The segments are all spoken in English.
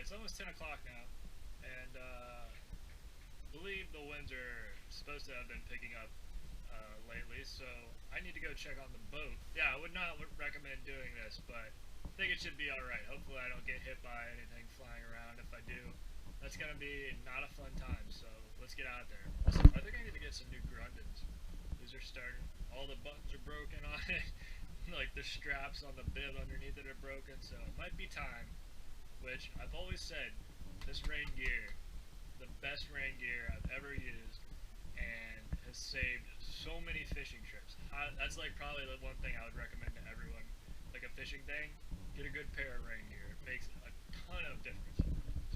it's almost 10 o'clock now, and I believe the winds are supposed to have been picking up lately, so I need to go check on the boat. Yeah, I would not recommend doing this, but I think it should be alright. Hopefully I don't get hit by anything flying around. If I do, that's going to be not a fun time, so let's get out there. Also, I think I need to get some new Grundens. These are starting. All the buttons are broken on it. Like the straps on the bib underneath it are broken, so it might be time. Which I've always said, this rain gear, the best rain gear I've ever used, and has saved so many fishing trips. That's like probably the one thing I would recommend to everyone, like a fishing thing. Get a good pair of rain gear. It makes a ton of difference.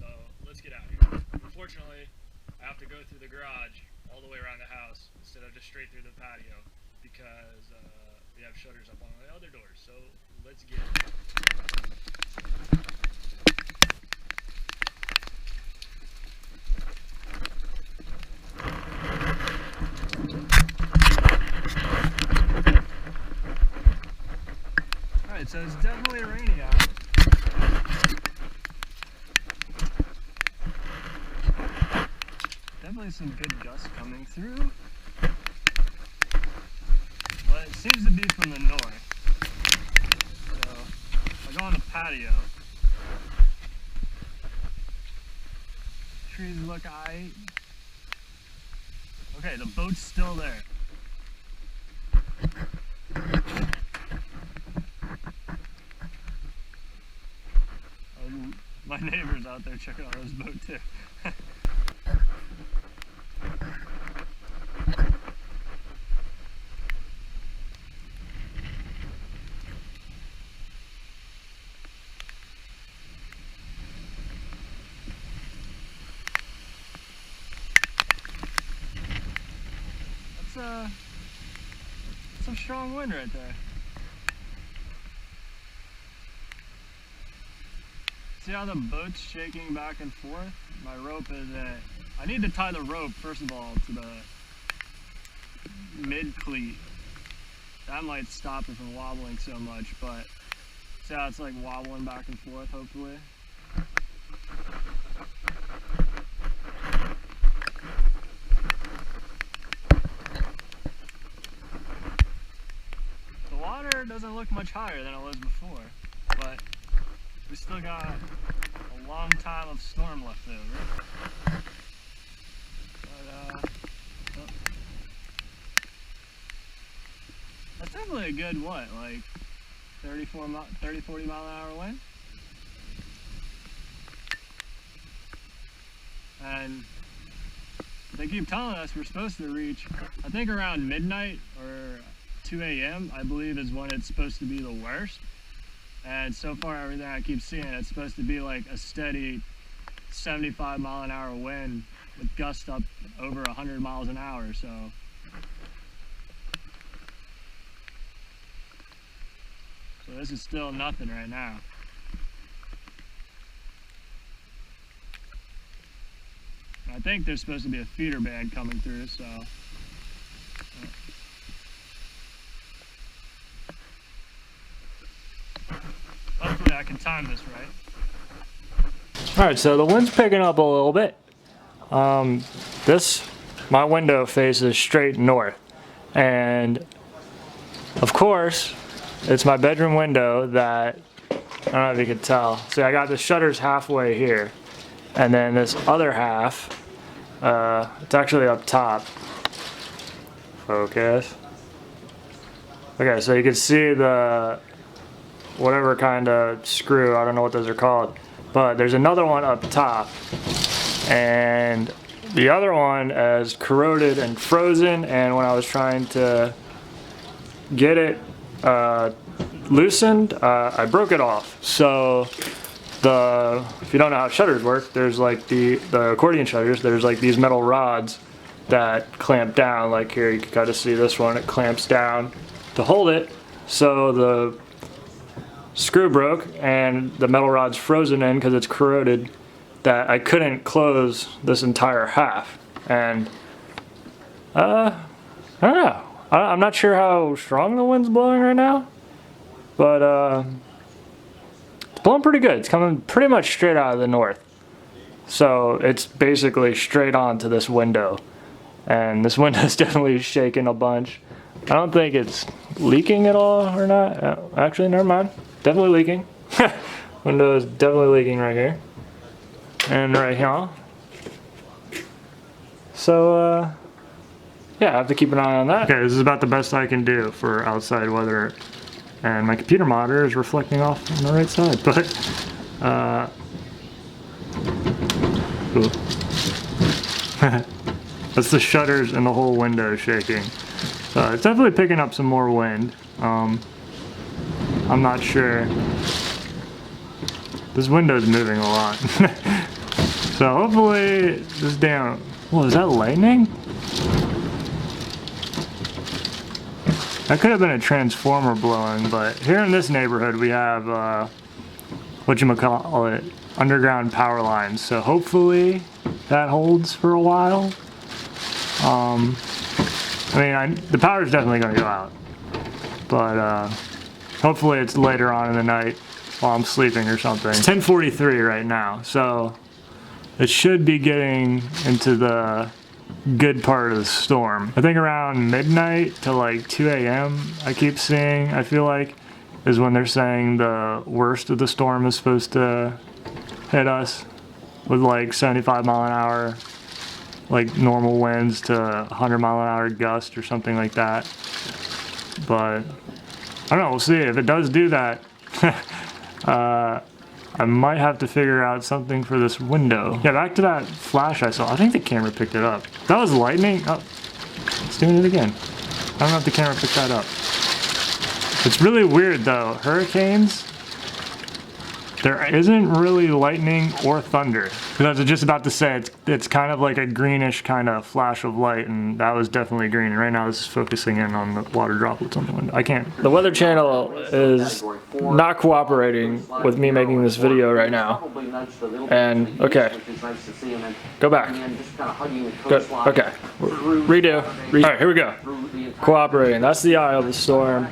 So let's get out here. Unfortunately, I have to go through the garage all the way around the house instead of just straight through the patio because we have shutters up on the other doors. So let's get it. Alright, so it's definitely rainy out. Definitely some good gusts coming through. But it seems to be from the north. So I go on the patio. Trees look aight. Okay, the boat's still there. My neighbor's out there checking out his boat too. That's some strong wind right there. See how the boat's shaking back and forth? My rope is I need to tie the rope first of all to the mid cleat. That might stop it from wobbling so much, but see how it's like wobbling back and forth hopefully. The water doesn't look much higher than it was before, but we still got a long time of storm left over. But, that's definitely a good, what, like 30, 40 mile an hour wind? And they keep telling us we're supposed to reach, I think around midnight or 2 a.m. I believe is when it's supposed to be the worst. And so far everything I keep seeing, it's supposed to be like a steady 75 mile an hour wind with gusts up over 100 miles an hour. So this is still nothing right now. I think there's supposed to be a feeder band coming through, so hopefully I can time this right. Alright, so the wind's picking up a little bit. My window faces straight north. And of course, it's my bedroom window that, I don't know if you can tell. See, I got the shutters halfway here. And then this other half, it's actually up top. Focus. Okay, so you can see the whatever kind of screw, I don't know what those are called, but there's another one up top, and the other one is corroded and frozen, and when I was trying to get it loosened, I broke it off. So if you don't know how shutters work, there's like the accordion shutters, there's like these metal rods that clamp down, like here you can kind of see this one, it clamps down to hold it. So the screw broke and the metal rod's frozen in because it's corroded, that I couldn't close this entire half. And I don't know, I'm not sure how strong the wind's blowing right now, but it's blowing pretty good. It's coming pretty much straight out of the north. So it's basically straight on to this window. And this window is definitely shaking a bunch. I don't think it's leaking at all or not. Actually, never mind. Definitely leaking. Window is definitely leaking right here. And right here. So, yeah, I have to keep an eye on that. Okay, this is about the best I can do for outside weather. And my computer monitor is reflecting off on the right side. But, that's the shutters and the whole window shaking. So it's definitely picking up some more wind. I'm not sure. This window's moving a lot. So hopefully this damn... Whoa, is that lightning? That could have been a transformer blowing, but here in this neighborhood we have, whatchamacallit, underground power lines. So hopefully that holds for a while. The power's definitely gonna go out. But hopefully it's later on in the night while I'm sleeping or something. It's 10:43 right now, so it should be getting into the good part of the storm. I think around midnight to like 2 a.m. I keep seeing, I feel like, is when they're saying the worst of the storm is supposed to hit us with like 75 mile an hour, like normal winds to 100 mile an hour gust or something like that. But I don't know, we'll see. If it does do that, I might have to figure out something for this window. Yeah, back to that flash I saw. I think the camera picked it up. That was lightning. Oh, it's doing it again. I don't know if the camera picked that up. It's really weird though. Hurricanes, there isn't really lightning or thunder. Because I was just about to say, it's kind of like a greenish kind of flash of light, and that was definitely green. And right now this is focusing in on the water droplets on the window. I can't. The Weather Channel is not cooperating with me making this video right now. And, okay. Go back. Good. Okay. Redo. Alright, here we go. Cooperating. That's the eye of the storm.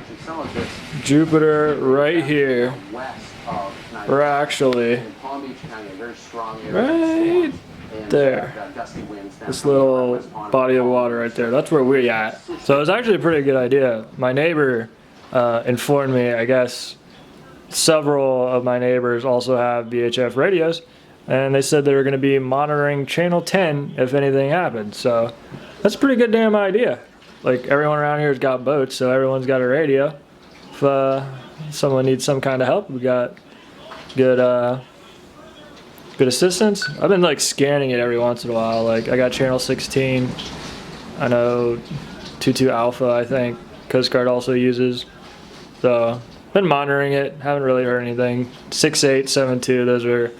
Jupiter right here. We're actually right there. This little body of water right there. That's where we're at. So it was actually a pretty good idea. My neighbor informed me, I guess several of my neighbors also have VHF radios, and they said they were going to be monitoring channel 10 if anything happened. So that's a pretty good damn idea. Like, everyone around here has got boats, so everyone's got a radio. If someone needs some kind of help, we got good assistance. I've been like scanning it every once in a while. Like, I got channel 16. I know 22 Alpha, I think Coast Guard also uses. So been monitoring it. Haven't really heard anything. 6872. Those are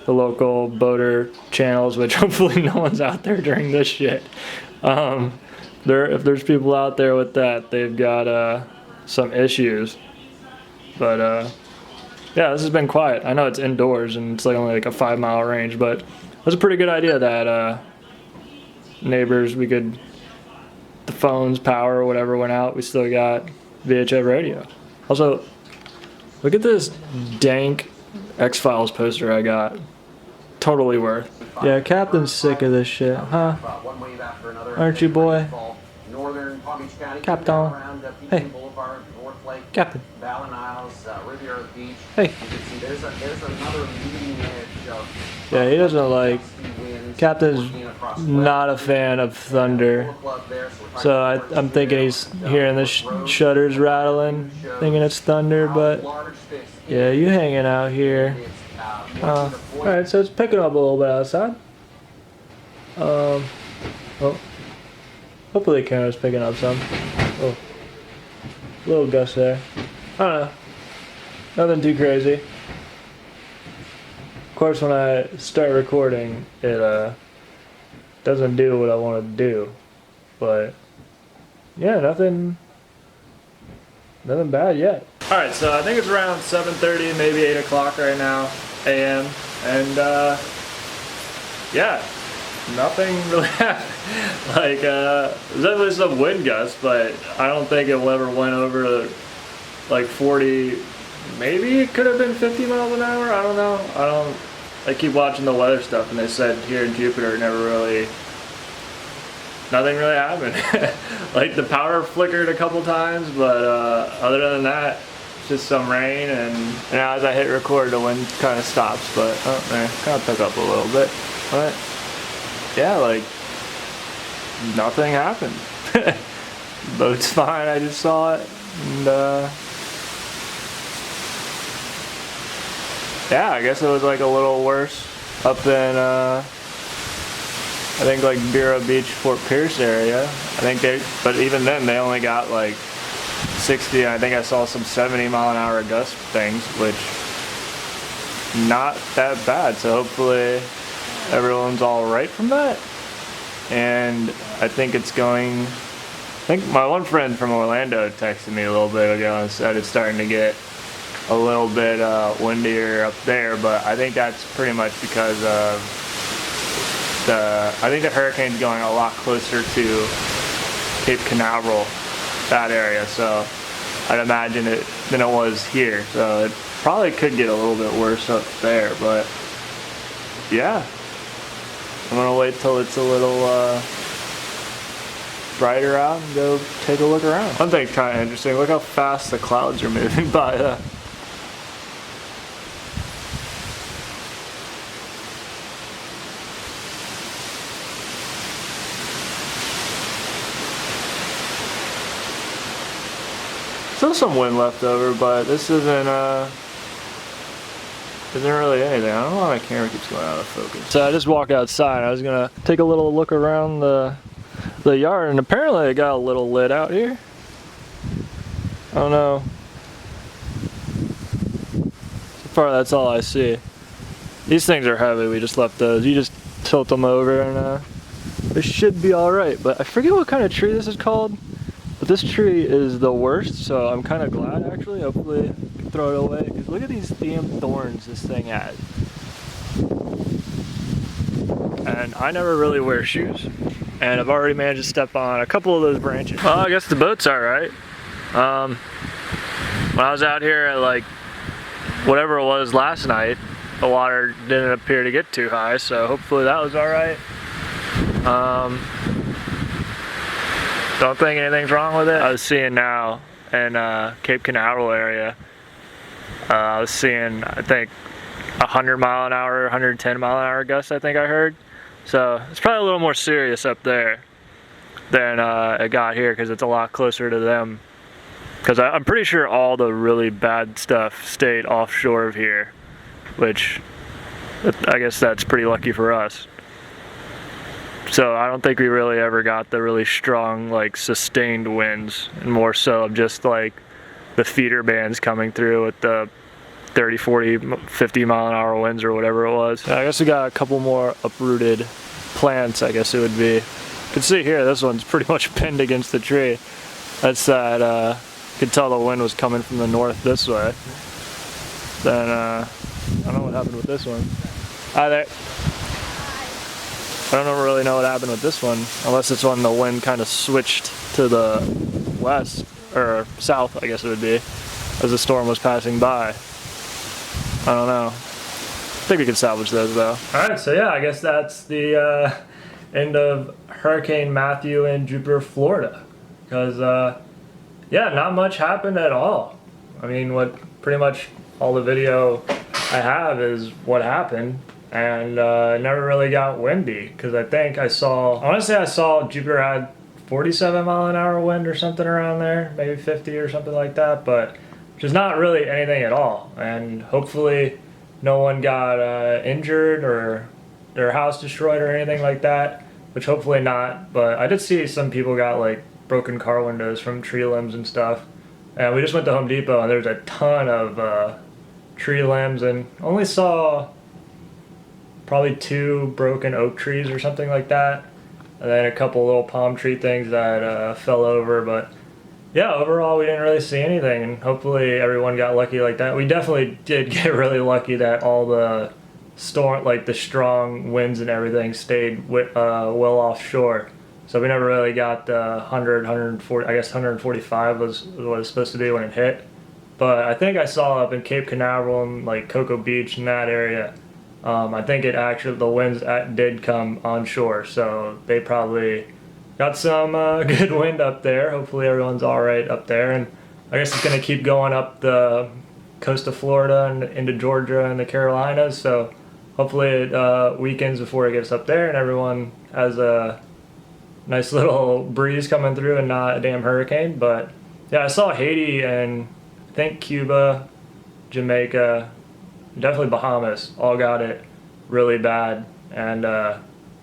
the local boater channels, which hopefully no one's out there during this shit. If there's people out there with that, they've got some issues. But yeah, this has been quiet. I know it's indoors and it's like only like a 5-mile range, but it was a pretty good idea that neighbors, the phones, power, or whatever went out, we still got VHF radio. Also, look at this dank X-Files poster I got. Totally worth. Yeah, Captain's sick of this shit, huh? Aren't you, boy? Captain. Hey. Captain. Hey. Yeah, he doesn't like... Captain's not a fan of thunder. So I'm thinking he's hearing the shutters rattling, thinking it's thunder, but... Yeah, you hanging out here. Alright, so it's picking up a little bit outside. Oh. Hopefully the camera's picking up some. Oh. Little gust there. I don't know. Nothing too crazy. Of course, when I start recording, it doesn't do what I want to do. But yeah, nothing bad yet. Alright, so I think it's around 7:30, maybe 8 o'clock right now, a.m. And yeah, nothing really happened. Like, there's definitely some wind gusts, but I don't think it ever went over like 40 maybe it could have been 50 miles an hour. I don't know. I keep watching the weather stuff, and they said here in Jupiter, nothing really happened. Like the power flickered a couple times, but other than that, it's just some rain. And now as I hit record, the wind kind of stops, but kind of took up a little bit. But yeah, like nothing happened. Boat's fine. I just saw it, and yeah, I guess it was like a little worse up in I think like Bureau Beach, Fort Pierce area. But even then they only got like 60. I think I saw some 70-mile-an-hour gust things, which not that bad. So hopefully everyone's all right from that. And I think my one friend from Orlando texted me a little bit ago and said it's starting to get a little bit windier up there, but I think that's pretty much because of I think the hurricane's going a lot closer to Cape Canaveral, that area, so I'd imagine it than it was here. So it probably could get a little bit worse up there, but yeah, I'm gonna wait till it's a little brighter out and go take a look around. One thing kind of interesting, look how fast the clouds are moving by. Still some wind left over, but this isn't really anything. I don't know why my camera keeps going out of focus. So I just walked outside. I was gonna take a little look around the yard, and apparently it got a little lit out here. I don't know. So far that's all I see. These things are heavy. We just left those. You just tilt them over and they should be all right. But I forget what kind of tree this is called. But this tree is the worst, so I'm kind of glad actually. Hopefully I can throw it away, because look at these damn thorns this thing has. And I never really wear shoes, and I've already managed to step on a couple of those branches. Well, I guess the boat's all right. When I was out here at like whatever it was last night, the water didn't appear to get too high, so hopefully that was all right. Don't think anything's wrong with it. I was seeing now in Cape Canaveral area, I was seeing, I think, 100-mile-an-hour, 110-mile-an-hour gusts, I think I heard. So it's probably a little more serious up there than it got here, because it's a lot closer to them. Because I'm pretty sure all the really bad stuff stayed offshore of here, which I guess that's pretty lucky for us. So I don't think we really ever got the really strong, like, sustained winds, and more so of just like the feeder bands coming through with the 30, 40, 50-mile-an-hour winds or whatever it was. I guess we got a couple more uprooted plants, I guess it would be. You can see here, this one's pretty much pinned against the tree. That's that, you can tell the wind was coming from the north this way. Then, I don't know what happened with this one. Hi there. I don't really know what happened with this one, unless it's when the wind kind of switched to the west, or south, I guess it would be, as the storm was passing by. I don't know. I think we can salvage those though. Alright, so yeah, I guess that's the end of Hurricane Matthew in Jupiter, Florida. Because, yeah, not much happened at all. I mean, pretty much all the video I have is what happened. And it never really got windy, because I want to say I saw Jupiter had 47-mile-an-hour wind or something around there, maybe 50 or something like that, but just not really anything at all. And hopefully no one got injured or their house destroyed or anything like that, which hopefully not. But I did see some people got like broken car windows from tree limbs and stuff. And we just went to Home Depot, and there's a ton of tree limbs, and only saw probably 2 broken oak trees or something like that, and then a couple little palm tree things that fell over. But yeah, overall we didn't really see anything, and hopefully everyone got lucky like that. We definitely did get really lucky that all the storm, like the strong winds and everything, stayed well offshore. So we never really got 100, 140, I guess 145 was what it was supposed to be when it hit. But I think I saw up in Cape Canaveral and like Cocoa Beach in that area. I think it actually the winds did come onshore, so they probably got some good wind up there. Hopefully everyone's all right up there, and I guess it's gonna keep going up the coast of Florida and into Georgia and the Carolinas. So hopefully it weakens before it gets up there, and everyone has a nice little breeze coming through and not a damn hurricane. But yeah, I saw Haiti and I think Cuba, Jamaica, definitely Bahamas all got it really bad, and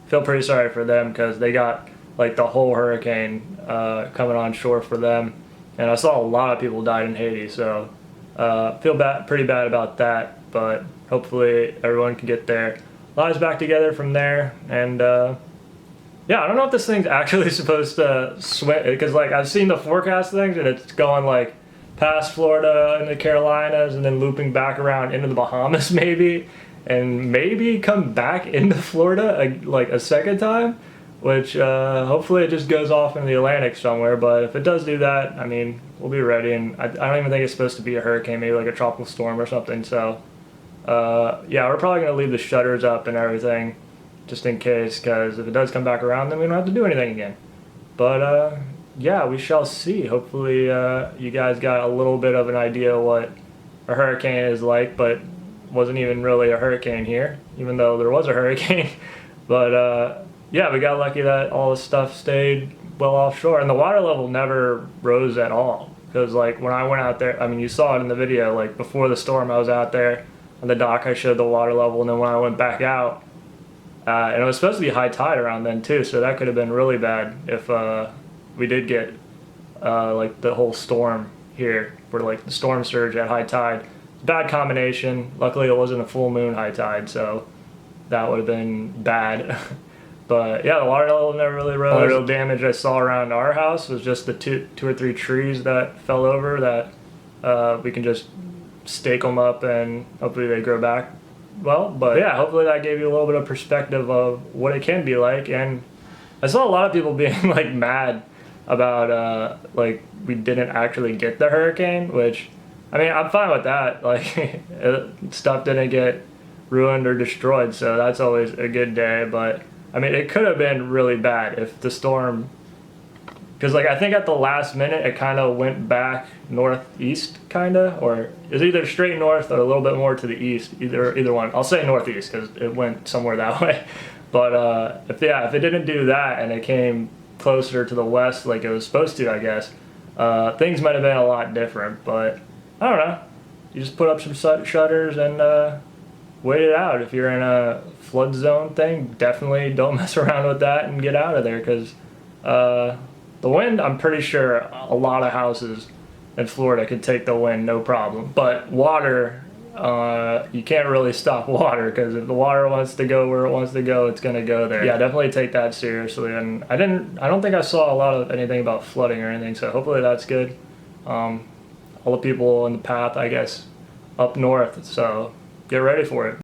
feel pretty sorry for them because they got like the whole hurricane coming on shore for them, and I saw a lot of people died in Haiti, so feel pretty bad about that, but hopefully everyone can get their lives back together from there. And yeah, I don't know if this thing's actually supposed to swim, because like I've seen the forecast things and it's going like past Florida and the Carolinas and then looping back around into the Bahamas maybe, and maybe come back into Florida like a second time, which hopefully it just goes off in the Atlantic somewhere. But if it does do that, I mean, we'll be ready. And I don't even think it's supposed to be a hurricane, maybe like a tropical storm or something. So yeah, we're probably going to leave the shutters up and everything just in case, because if it does come back around, then we don't have to do anything again. But yeah, we shall see. Hopefully you guys got a little bit of an idea what a hurricane is like, but wasn't even really a hurricane here, even though there was a hurricane. But yeah, we got lucky that all the stuff stayed well offshore, and the water level never rose at all. Because like when I went out there, I mean, you saw it in the video, like before the storm I was out there on the dock, I showed the water level, and then when I went back out, and it was supposed to be high tide around then too, so that could have been really bad if we did get like the whole storm here, where like the storm surge at high tide. Bad combination. Luckily it wasn't a full moon high tide, so that would have been bad. But yeah, the water level never really rose. The only real damage I saw around our house was just the two or three trees that fell over that we can just stake them up and hopefully they grow back well. But yeah, hopefully that gave you a little bit of perspective of what it can be like. And I saw a lot of people being like mad about like we didn't actually get the hurricane, which I mean, I'm fine with that. Like stuff didn't get ruined or destroyed, so that's always a good day. But I mean, it could have been really bad if the storm, because like I think at the last minute it kind of went back northeast, kind of, or it was either straight north or a little bit more to the east. Either one. I'll say northeast because it went somewhere that way. But if it didn't do that and it came closer to the west like it was supposed to, I guess things might have been a lot different. But I don't know. You just put up some shutters and wait it out. If you're in a flood zone thing, definitely don't mess around with that and get out of there, because the wind, I'm pretty sure a lot of houses in Florida could take the wind no problem. But water, you can't really stop water, because if the water wants to go where it wants to go, it's gonna go there. Yeah, definitely take that seriously. And I don't think I saw a lot of anything about flooding or anything, so hopefully that's good. All the people in the path, I guess, up north, so get ready for it.